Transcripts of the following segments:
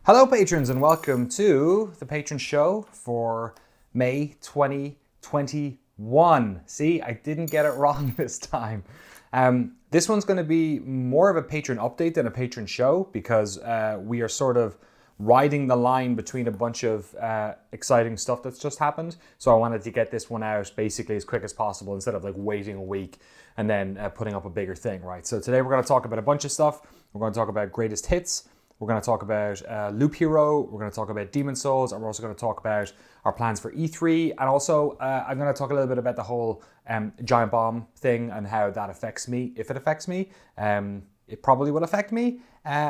Hello, patrons, and welcome to the Patron Show for May 2021. See, I didn't get it wrong this time. This one's going to be more of a patron update than a patron show because we are sort of riding the line between a bunch of exciting stuff that's just happened. So I wanted to get this one out basically as quick as possible instead of like waiting a week and then putting up a bigger thing, right? So today we're going to talk about a bunch of stuff. We're going to talk about greatest hits. We're going to talk about Loop Hero, we're going to talk about Demon Souls, and we're also going to talk about our plans for E3. And also, I'm going to talk a little bit about the whole Giant Bomb thing and how that affects me. If it affects me, it probably will affect me.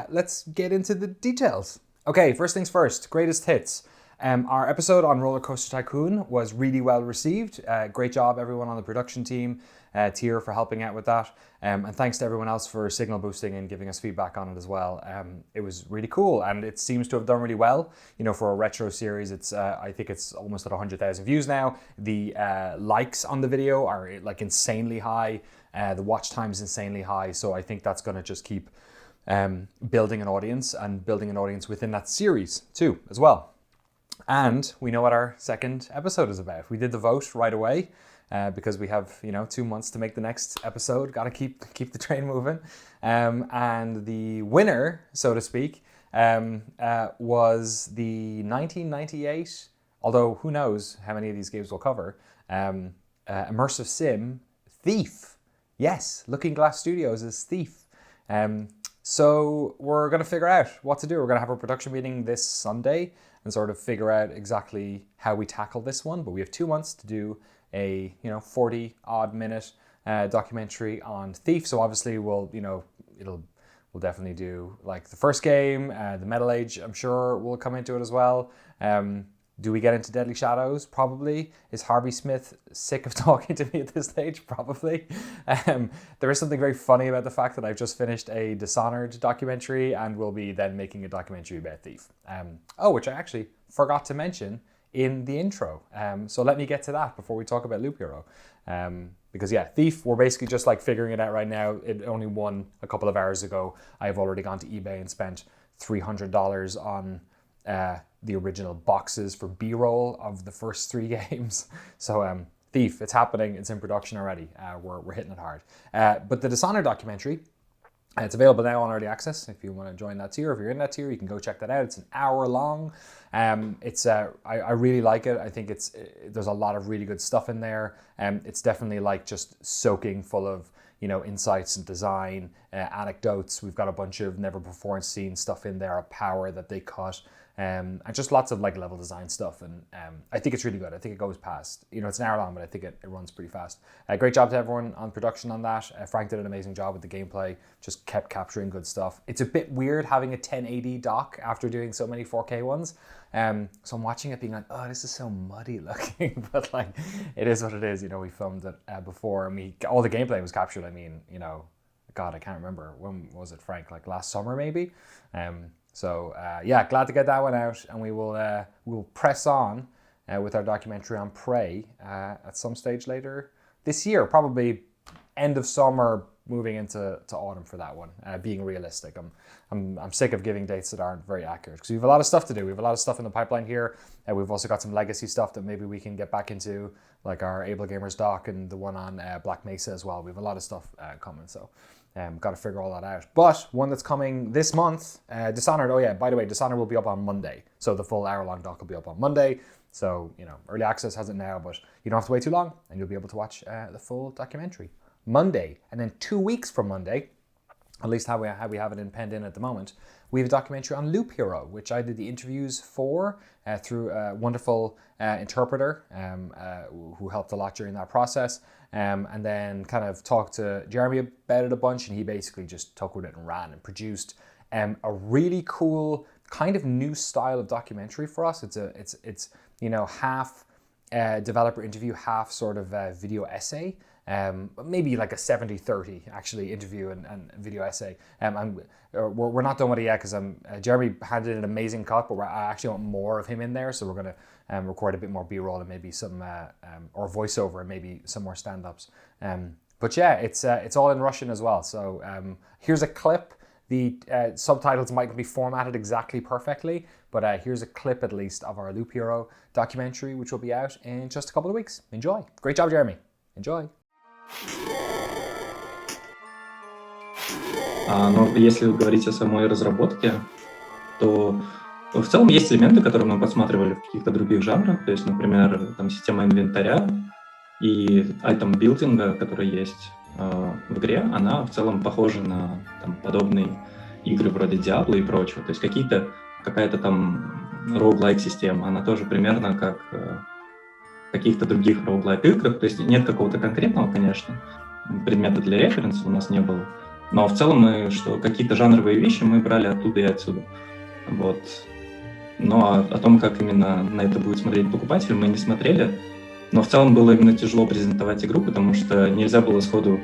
Let's get into the details. Okay, first things first, greatest hits. Our episode on Roller Coaster Tycoon was really well received. Great job, everyone on the production team. Tier for helping out with that. And thanks to everyone else for signal boosting and giving us feedback on it as well. It was really cool and it seems to have done really well. You know, for a retro series, it's I think it's almost at 100,000 views now. The likes on the video are like insanely high. The watch time is insanely high. So I think that's going to just keep building an audience and building an audience within that series too, as well. And we know what our second episode is about. We did the vote right away. Because we have 2 months to make the next episode. Got to keep the train moving. And the winner, so to speak, was the 1998, although who knows how many of these games we'll cover, immersive sim Thief. Yes, Looking Glass Studios is Thief. So we're going to figure out what to do. We're going to have a production meeting this Sunday and sort of figure out exactly how we tackle this one. But we have 2 months to do a 40 odd minute documentary on Thief. So obviously we'll definitely do like the first game, the Metal Age, I'm sure will come into it as well. Do we get into Deadly Shadows? Probably. Is Harvey Smith sick of talking to me at this stage? Probably. There is something very funny about the fact that I've just finished a Dishonored documentary and will be then making a documentary about Thief. Which I actually forgot to mention in the intro. So let me get to that before we talk about Loop Hero. Because Thief, we're basically just like figuring it out right now. It only won a couple of hours ago. I've already gone to eBay and spent $300 on the original boxes for B-roll of the first 3 games. So Thief, it's happening. It's in production already. We're hitting it hard. But the Dishonored documentary, it's available now on Early Access. If you want to join that tier, if you're in that tier, you can go check that out. It's an hour long. I really like it. I think there's a lot of really good stuff in there. It's definitely like just soaking full of insights and design, anecdotes. We've got a bunch of never before seen stuff in there, a power that they cut. And just lots of like level design stuff, and I think it's really good. I think it goes past, it's an hour long, but I think it runs pretty fast. Great job to everyone on production on that. Frank did an amazing job with the gameplay, just kept capturing good stuff. It's a bit weird having a 1080 dock after doing so many 4K ones. So I'm watching it being like, oh, this is so muddy looking, but like it is what it is. We filmed it before, and all the gameplay was captured. I mean, God, I can't remember, when was it, Frank? Like last summer maybe. So glad to get that one out, and we'll press on with our documentary on Prey at some stage later this year, probably end of summer, moving into autumn for that one. Being realistic, I'm sick of giving dates that aren't very accurate because we have a lot of stuff to do. We have a lot of stuff in the pipeline here. We've also got some legacy stuff that maybe we can get back into, like our Able Gamers doc and the one on Black Mesa as well. We have a lot of stuff coming, so. Got to figure all that out. But one that's coming this month, Dishonored. Oh yeah, by the way, Dishonored will be up on Monday. So the full hour-long doc will be up on Monday. So, Early Access has it now, but you don't have to wait too long and you'll be able to watch the full documentary Monday. And then 2 weeks from Monday, at least how we have it penned in at the moment, we have a documentary on Loop Hero, which I did the interviews for through a wonderful interpreter who helped a lot during that process. And then kind of talked to Jeremy about it a bunch, and he basically just took with it and ran and produced a really cool kind of new style of documentary for us. It's half developer interview, half sort of video essay. Maybe like a 70-30 actually interview and video essay. We're not done with it yet because Jeremy handed an amazing cut, but I actually want more of him in there, so we're going to record a bit more B-roll and maybe some or voiceover and maybe some more stand-ups. But yeah, it's all in Russian as well. So here's a clip The subtitles mightn't be formatted exactly perfectly, but here's a clip at least of our Loop Hero documentary, which will be out in just a couple of weeks. Enjoy. Great job, Jeremy. Enjoy. Но если говорить о самой разработке, то в целом есть элементы, которые мы подсматривали в каких-то других жанрах. То есть, например, там система инвентаря и айтем-билдинга, которая есть в игре, она в целом похожа на там, подобные игры вроде Diablo и прочего. То есть какая-то там roguelike система, она тоже примерно как в каких-то других roguelike играх. То есть нет какого-то конкретного, конечно, предмета для референса у нас не было. Но в целом какие-то жанровые вещи мы брали оттуда и отсюда. Вот. Но о том, как именно на это будет смотреть покупатель, мы не смотрели. Но в целом было именно тяжело презентовать игру, потому что нельзя было сходу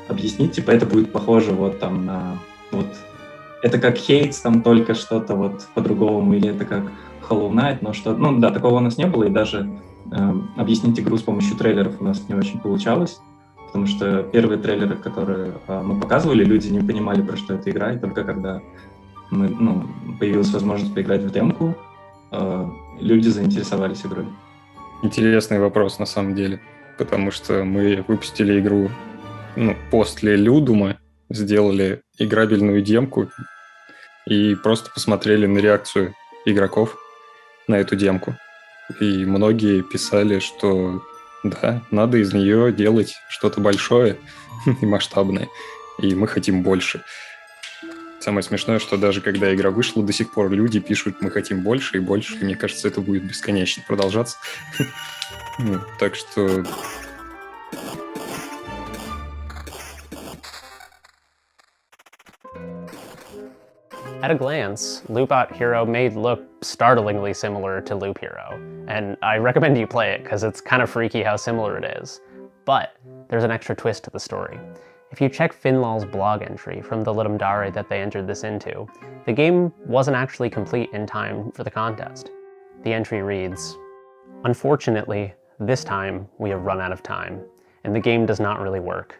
объяснить, типа это будет похоже вот там на... Вот, это как Хейтс, там только что-то вот по-другому, или это как Hollow Knight, но что... Ну да, такого у нас не было, и даже объяснить игру с помощью трейлеров у нас не очень получалось. Потому что первые трейлеры, которые мы показывали, люди не понимали, про что эта игра, и только когда появилась возможность поиграть в демку, люди заинтересовались игрой. Интересный вопрос на самом деле, потому что мы выпустили игру после Людума, сделали играбельную демку и просто посмотрели на реакцию игроков на эту демку. И многие писали, что да, надо из нее делать что-то большое и масштабное, и мы хотим больше. Самое смешное, что даже когда игра вышла, до сих пор люди пишут, мы хотим больше и больше, и мне кажется, это будет бесконечно продолжаться. Так что... At a glance, Loop Hero may look startlingly similar to Loop Hero, and I recommend you play it because it's kind of freaky how similar it is. But there's an extra twist to the story. If you check Finlal's blog entry from the Litum Dare that they entered this into, the game wasn't actually complete in time for the contest. The entry reads, "Unfortunately, this time we have run out of time, and the game does not really work.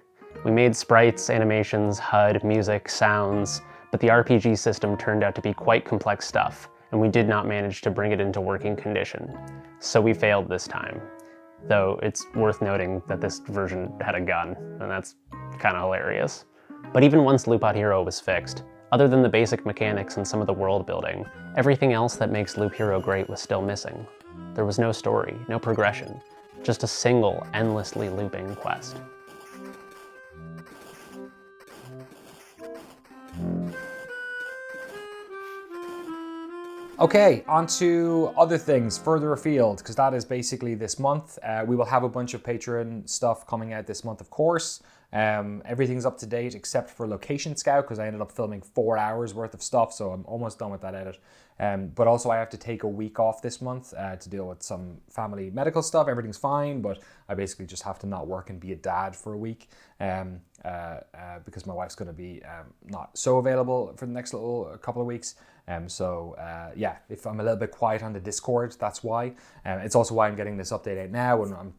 We made sprites, animations, HUD, music, sounds, but the RPG system turned out to be quite complex stuff, and we did not manage to bring it into working condition. So we failed this time." Though it's worth noting that this version had a gun, and that's kind of hilarious. But even once Loop Hero was fixed, other than the basic mechanics and some of the world building, everything else that makes Loop Hero great was still missing. There was no story, no progression, just a single, endlessly looping quest. Okay, on to other things further afield, because that is basically this month. We will have a bunch of Patreon stuff coming out this month, of course. Everything's up to date except for Location Scout, because I ended up filming 4 hours worth of stuff, so I'm almost done with that edit. But also I have to take a week off this month to deal with some family medical stuff. Everything's fine, but I basically just have to not work and be a dad for a week because my wife's going to be not so available for the next couple of weeks. Yeah, if I'm a little bit quiet on the Discord, that's why. It's also why I'm getting this update out now, and I'm,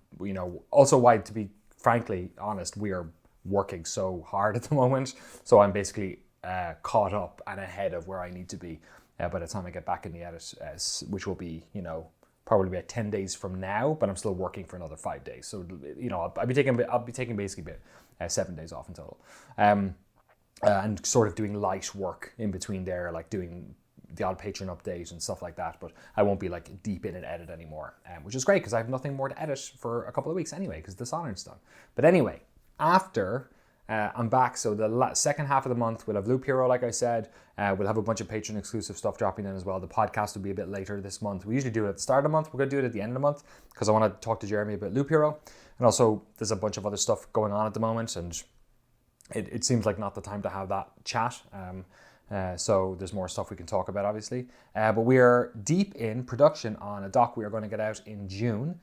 also why, to be frankly honest, we are working so hard at the moment. So I'm basically caught up and ahead of where I need to be by the time I get back in the edit, which will be, probably about 10 days from now, but I'm still working for another 5 days. So, I'll be taking basically 7 days off in total. And sort of doing light work in between there, like doing the odd Patreon update and stuff like that, but I won't be like deep in an edit anymore, which is great because I have nothing more to edit for a couple of weeks anyway, because Dishonored's done. But anyway, after I'm back, so the second half of the month we'll have Loop Hero, like I said. We'll have a bunch of Patreon exclusive stuff dropping in as well. The podcast will be a bit later this month. We usually do it at the start of the month. We're going to do it at the end of the month because I want to talk to Jeremy about Loop Hero, and also there's a bunch of other stuff going on at the moment, and it seems like not the time to have that chat. So there's more stuff we can talk about, obviously. But we are deep in production on a doc we are going to get out in June.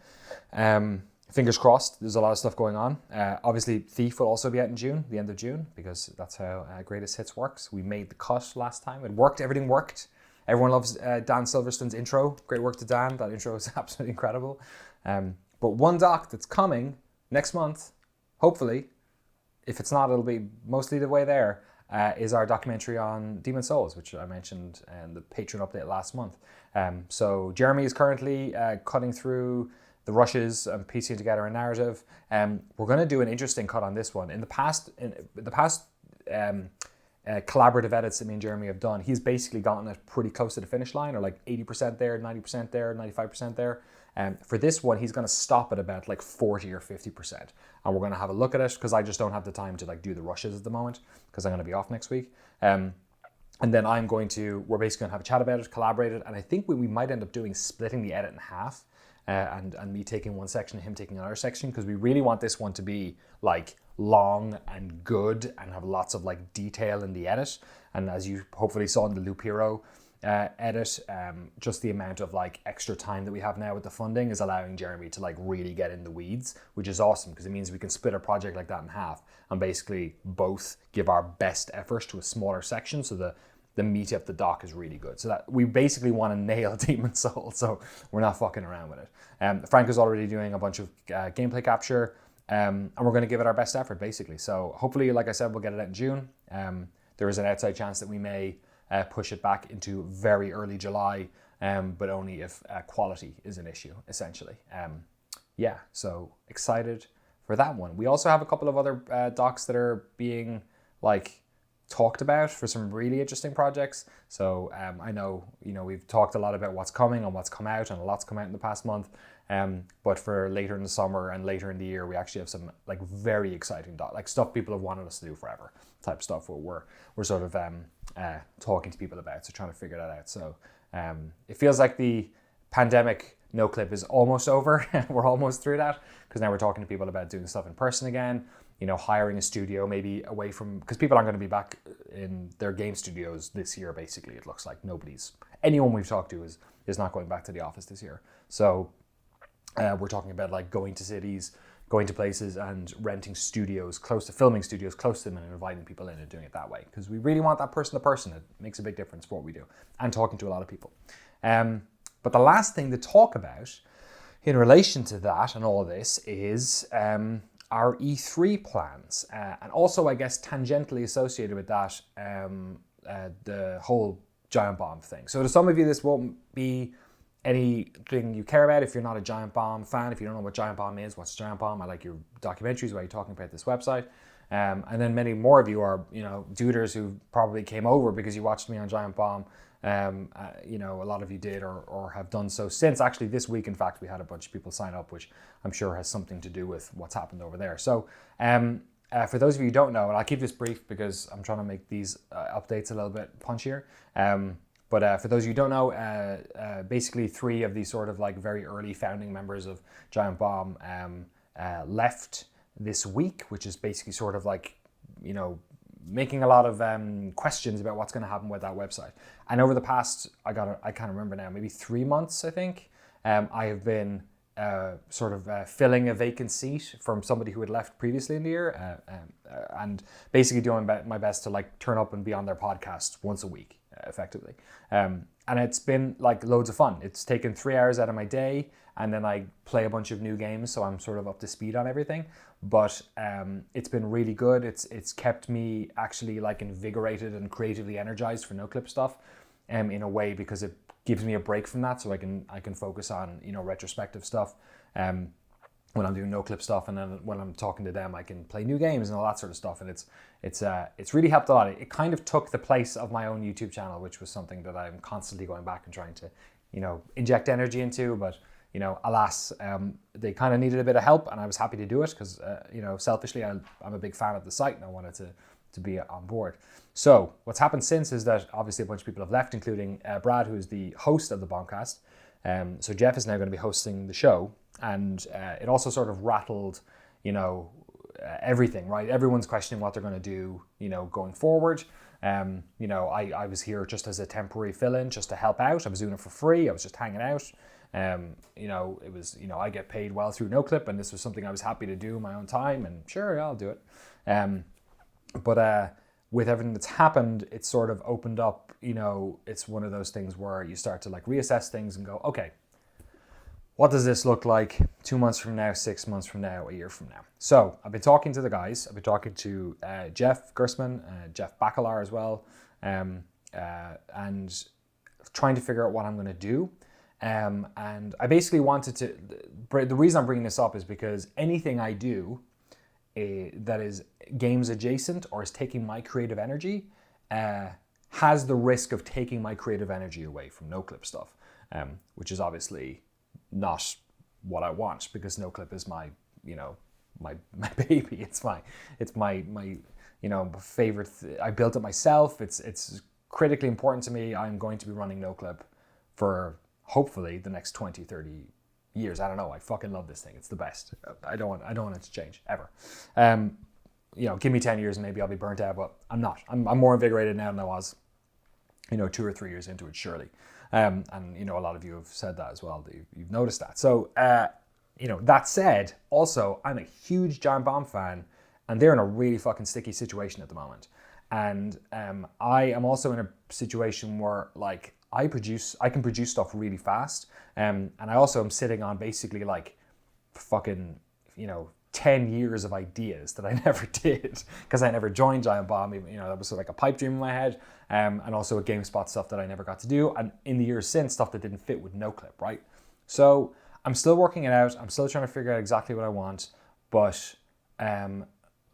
Fingers crossed, there's a lot of stuff going on. Obviously, Thief will also be out in June, the end of June, because that's how Greatest Hits works. We made the cut last time. It worked, everything worked. Everyone loves Dan Silverstone's intro. Great work to Dan. That intro is absolutely incredible. But one doc that's coming next month, hopefully. If it's not, it'll be mostly the way there. is our documentary on Demon Souls, which I mentioned in the Patreon update last month. So Jeremy is currently cutting through the rushes and piecing together a narrative. We're going to do an interesting cut on this one. In the past collaborative edits that me and Jeremy have done, he's basically gotten it pretty close to the finish line, or like 80% there, 90% there, 95% there. For this one, he's going to stop at about like 40 or 50%. And we're going to have a look at it because I just don't have the time to like do the rushes at the moment because I'm going to be off next week. And then we're basically going to have a chat about it, collaborate it. And I think we might end up doing splitting the edit in half and me taking one section and him taking another section, because we really want this one to be like long and good and have lots of like detail in the edit. And as you hopefully saw in the Loop Hero edit, just the amount of like extra time that we have now with the funding is allowing Jeremy to like really get in the weeds, which is awesome because it means we can split a project like that in half and basically both give our best efforts to a smaller section, so the meat of the doc is really good. So that we basically want to nail Demon Souls, so we're not fucking around with it. Frank is already doing a bunch of gameplay capture, and we're going to give it our best effort basically. So hopefully, like I said, we'll get it out in June. There is an outside chance that we may push it back into very early July, but only if quality is an issue, essentially. So excited for that one. We also have a couple of other docs that are being like talked about for some really interesting projects. So I know, we've talked a lot about what's coming and what's come out, and a lot's come out in the past month. But for later in the summer and later in the year, we actually have some like very exciting like stuff people have wanted us to do forever type stuff where we're sort of talking to people about, so trying to figure that out. So it feels like the pandemic no clip is almost over. We're almost through that, because now we're talking to people about doing stuff in person again, hiring a studio maybe away from, because people aren't going to be back in their game studios this year. Basically, it looks like anyone we've talked to is not going back to the office this year. So we're talking about like going to cities, going to places and renting filming studios close to them and inviting people in and doing it that way, because we really want that person to person. It makes a big difference for what we do, and talking to a lot of people. But the last thing to talk about in relation to that and all of this is our E3 plans, and also I guess tangentially associated with that, the whole Giant Bomb thing. So to some of you this won't be anything you care about if you're not a Giant Bomb fan. If you don't know what Giant Bomb is, what's Giant Bomb? I like your documentaries where you're talking about this website. And then many more of you are, duders who probably came over because you watched me on Giant Bomb. A lot of you did or have done so since. Actually, this week, in fact, we had a bunch of people sign up, which I'm sure has something to do with what's happened over there. So for those of you who don't know, and I'll keep this brief because I'm trying to make these updates a little bit punchier. But for those of you who don't know, basically 3 of these sort of like very early founding members of Giant Bomb left this week, which is basically sort of like, making a lot of questions about what's going to happen with that website. And over the past, I can't remember now, maybe 3 months, I think, I have been filling a vacant seat from somebody who had left previously in the year, and basically doing my best to like turn up and be on their podcast once a week, effectively. And it's been like loads of fun. It's taken 3 hours out of my day, and then I play a bunch of new games, so I'm sort of up to speed on everything. But it's been really good. It's kept me actually like invigorated and creatively energized for no-clip stuff, in a way, because it gives me a break from that, so I can focus on retrospective stuff when I'm doing no-clip stuff, and then when I'm talking to them, I can play new games and all that sort of stuff. And it's really helped a lot. It kind of took the place of my own YouTube channel, which was something that I'm constantly going back and trying to inject energy into, but alas, they kind of needed a bit of help, and I was happy to do it because, selfishly, I'm a big fan of the site and I wanted to be on board. So what's happened since is that obviously a bunch of people have left, including Brad, who is the host of the Bombcast. So Jeff is now going to be hosting the show, and it also sort of rattled, everything, right? Everyone's questioning what they're going to do, going forward. I was here just as a temporary fill-in, just to help out. I was doing it for free. I was just hanging out. It was, I get paid well through NoClip, and this was something I was happy to do in my own time, and sure, I'll do it. But with everything that's happened, it's sort of opened up, it's one of those things where you start to like reassess things and go, okay, what does this look like 2 months from now, 6 months from now, a year from now? So I've been talking to the guys. I've been talking to Jeff Gersman, Jeff Bacalar as well, and trying to figure out what I'm going to do. And I basically wanted to, the reason I'm bringing this up is because anything I do that is games adjacent or is taking my creative energy has the risk of taking my creative energy away from NoClip stuff, which is obviously not what I want, because NoClip is my baby. It's my favorite. I built it myself. It's critically important to me. I'm going to be running NoClip for hopefully the next 20, 30 years. I don't know. I fucking love this thing. It's the best. I don't want it to change ever. Give me 10 years and maybe I'll be burnt out, but I'm not. I'm more invigorated now than I was, 2 or 3 years into it, surely. And a lot of you have said that as well. You've noticed that. So, that said, also, I'm a huge Giant Bomb fan, and they're in a really fucking sticky situation at the moment. And I am also in a situation where, like, I can produce stuff really fast. And I also am sitting on basically like fucking, 10 years of ideas that I never did because I never joined Giant Bomb. That was sort of like a pipe dream in my head. And also a GameSpot stuff that I never got to do. And in the years since, stuff that didn't fit with NoClip, right? So I'm still working it out. I'm still trying to figure out exactly what I want. But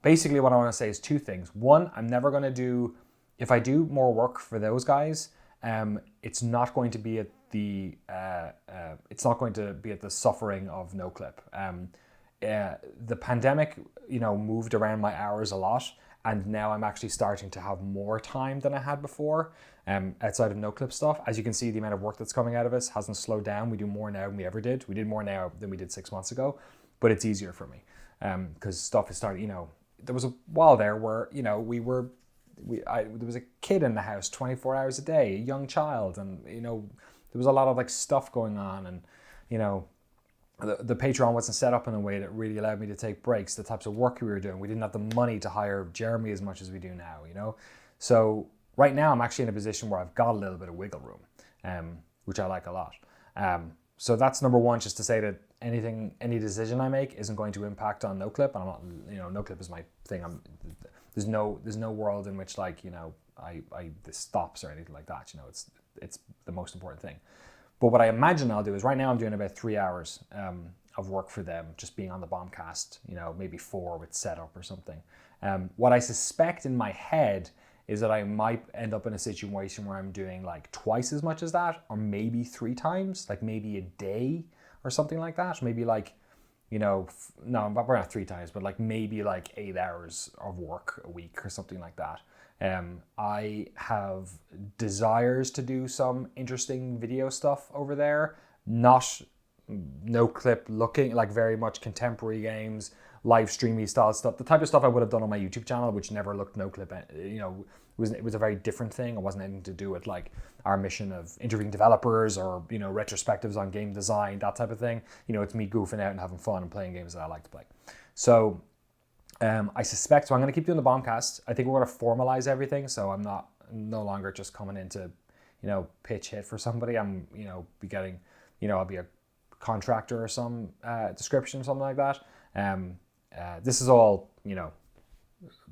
basically what I want to say is two things. One, I'm never going to do, if I do more work for those guys, it's not going to be at the suffering of NoClip. The pandemic, moved around my hours a lot, and now I'm actually starting to have more time than I had before, outside of NoClip stuff. As you can see, the amount of work that's coming out of us hasn't slowed down. We do more now than we ever did. We did more now than we did 6 months ago, but it's easier for me, because stuff is starting. There was a while there where there was a kid in the house 24 hours a day, a young child, and there was a lot of like stuff going on, and the Patron wasn't set up in a way that really allowed me to take breaks, the types of work we were doing. We didn't have the money to hire Jeremy as much as we do now, So right now I'm actually in a position where I've got a little bit of wiggle room, which I like a lot. So that's number one, just to say that any decision I make isn't going to impact on NoClip. And I'm not, NoClip is my thing. There's no world in which this stops or anything like that. It's the most important thing. But what I imagine I'll do is, right now I'm doing about 3 hours of work for them, just being on the Bombcast, maybe 4 with setup or something. What I suspect in my head is that I might end up in a situation where I'm doing like twice as much as that, or maybe 3 times, like maybe a day or something like that. Maybe no, probably not 3 times, but like maybe like 8 hours of work a week or something like that. I have desires to do some interesting video stuff over there, not NoClip looking, like very much contemporary games, live streamy style stuff, the type of stuff I would have done on my YouTube channel, which never looked NoClip. It was a very different thing. It wasn't anything to do with like our mission of interviewing developers or retrospectives on game design, that type of thing. It's me goofing out and having fun and playing games that I like to play. So I suspect, so I'm going to keep doing the Bombcast. I think we're going to formalize everything, so I'm no longer just coming in to, pitch hit for somebody. I'm, be getting, I'll be a contractor or some description, something like that. This is all,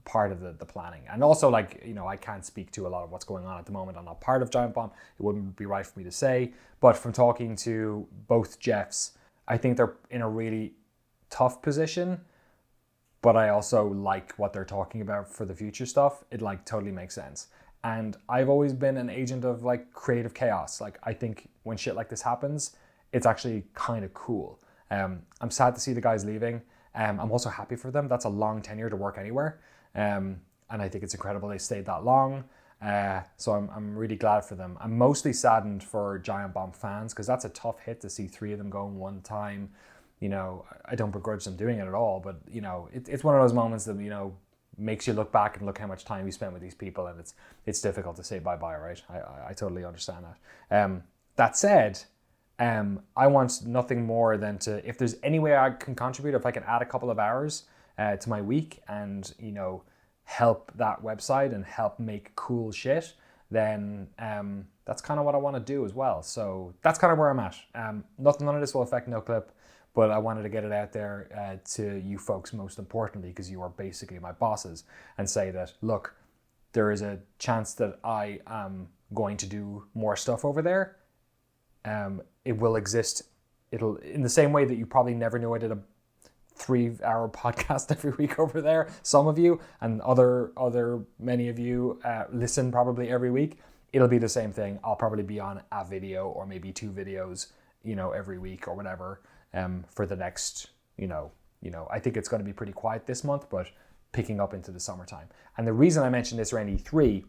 part of the planning. And also, I can't speak to a lot of what's going on at the moment. I'm not part of Giant Bomb. It wouldn't be right for me to say. But from talking to both Jeffs, I think they're in a really tough position. But I also like what they're talking about for the future stuff. It totally makes sense. And I've always been an agent of creative chaos. I think when shit like this happens, it's actually kind of cool. I'm sad to see the guys leaving. I'm also happy for them. That's a long tenure to work anywhere. And I think it's incredible they stayed that long. So I'm really glad for them. I'm mostly saddened for Giant Bomb fans, because that's a tough hit to see 3 of them go in one time. I don't begrudge them doing it at all, but it's one of those moments that makes you look back and look how much time you spent with these people, and it's difficult to say bye-bye, right? I totally understand that. That said, I want nothing more than to, if there's any way I can contribute, if I can add a couple of hours to my week and help that website and help make cool shit, then that's kind of what I want to do as well. So that's kind of where I'm at. None of this will affect NoClip, but I wanted to get it out there to you folks most importantly, because you are basically my bosses, and say that, look, there is a chance that I am going to do more stuff over there. It will exist. It'll, in the same way that you probably never knew I did a 3-hour podcast every week over there. Some of you and many of you listen probably every week. It'll be the same thing. I'll probably be on a video or maybe 2 videos, every week or whatever. For the next, I think it's going to be pretty quiet this month, but picking up into the summertime. And the reason I mentioned this around E3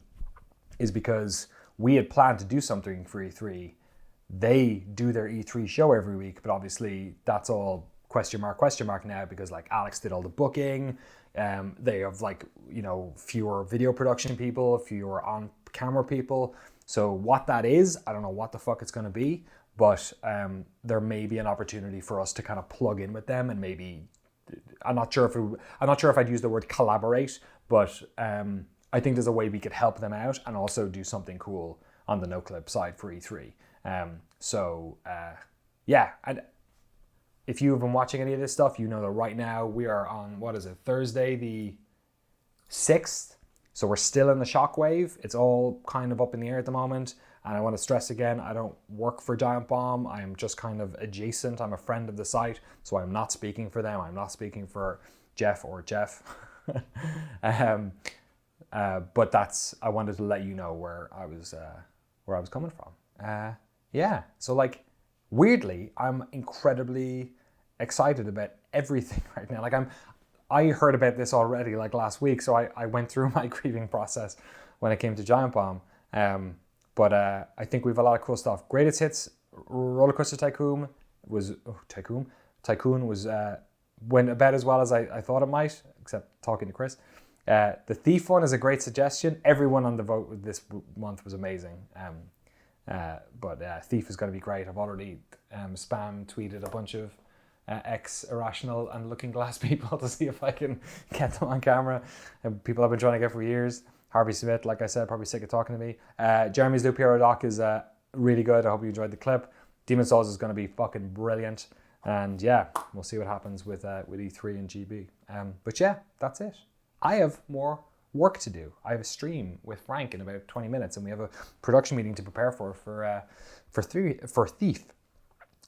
is because we had planned to do something for E3. They do their E3 show every week, but obviously that's all question mark now, because like Alex did all the booking. They have fewer video production people, fewer on camera people. So what that is, I don't know what the fuck it's going to be, but there may be an opportunity for us to kind of plug in with them, and maybe I'm not sure if I'd use the word collaborate, but I think there's a way we could help them out and also do something cool on the NoClip side for E3. And if you have been watching any of this stuff, you know that right now we are on, Thursday the 6th. So we're still in the shockwave. It's all kind of up in the air at the moment. And I want to stress again, I don't work for Giant Bomb. I am just kind of adjacent. I'm a friend of the site, so I'm not speaking for them. I'm not speaking for Jeff. But I wanted to let you know where I was coming from. So weirdly, I'm incredibly excited about everything right now. I heard about this already last week, so I went through my grieving process when it came to Giant Bomb. But I think we have a lot of cool stuff. Greatest Hits, Roller Coaster Tycoon went about as well as I thought it might, except talking to Chris. The Thief one is a great suggestion. Everyone on the vote this month was amazing. But Thief is going to be great. I've already spam tweeted a bunch of ex-Irrational and Looking Glass people to see if I can get them on camera. People I've been trying to get for years. Harvey Smith, like I said, probably sick of talking to me. Jeremy's Loop Hero doc is really good. I hope you enjoyed the clip. Demon's Souls is going to be fucking brilliant. And yeah, we'll see what happens with E3 and GB. But yeah, that's it. I have more work to do. I have a stream with Frank in about 20 minutes, and we have a production meeting to prepare for Thief.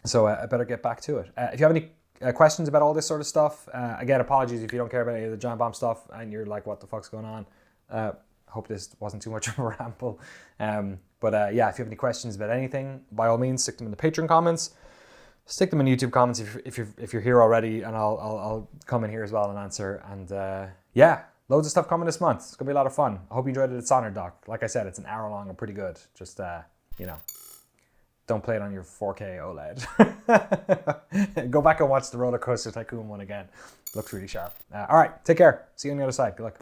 So I better get back to it. If you have any questions about all this sort of stuff, again, apologies if you don't care about any of the Giant Bomb stuff and you're like, what the fuck's going on? Hope this wasn't too much of a ramble. But if you have any questions about anything, by all means, stick them in the Patreon comments. Stick them in YouTube comments if you're here already, and I'll come in here as well and answer. And loads of stuff coming this month. It's gonna be a lot of fun. I hope you enjoyed it. It's Honor Doc. Like I said, it's an hour long and pretty good. Just don't play it on your 4K OLED. Go back and watch the Roller Coaster Tycoon one again. Looks really sharp. All right, take care. See you on the other side. Good luck.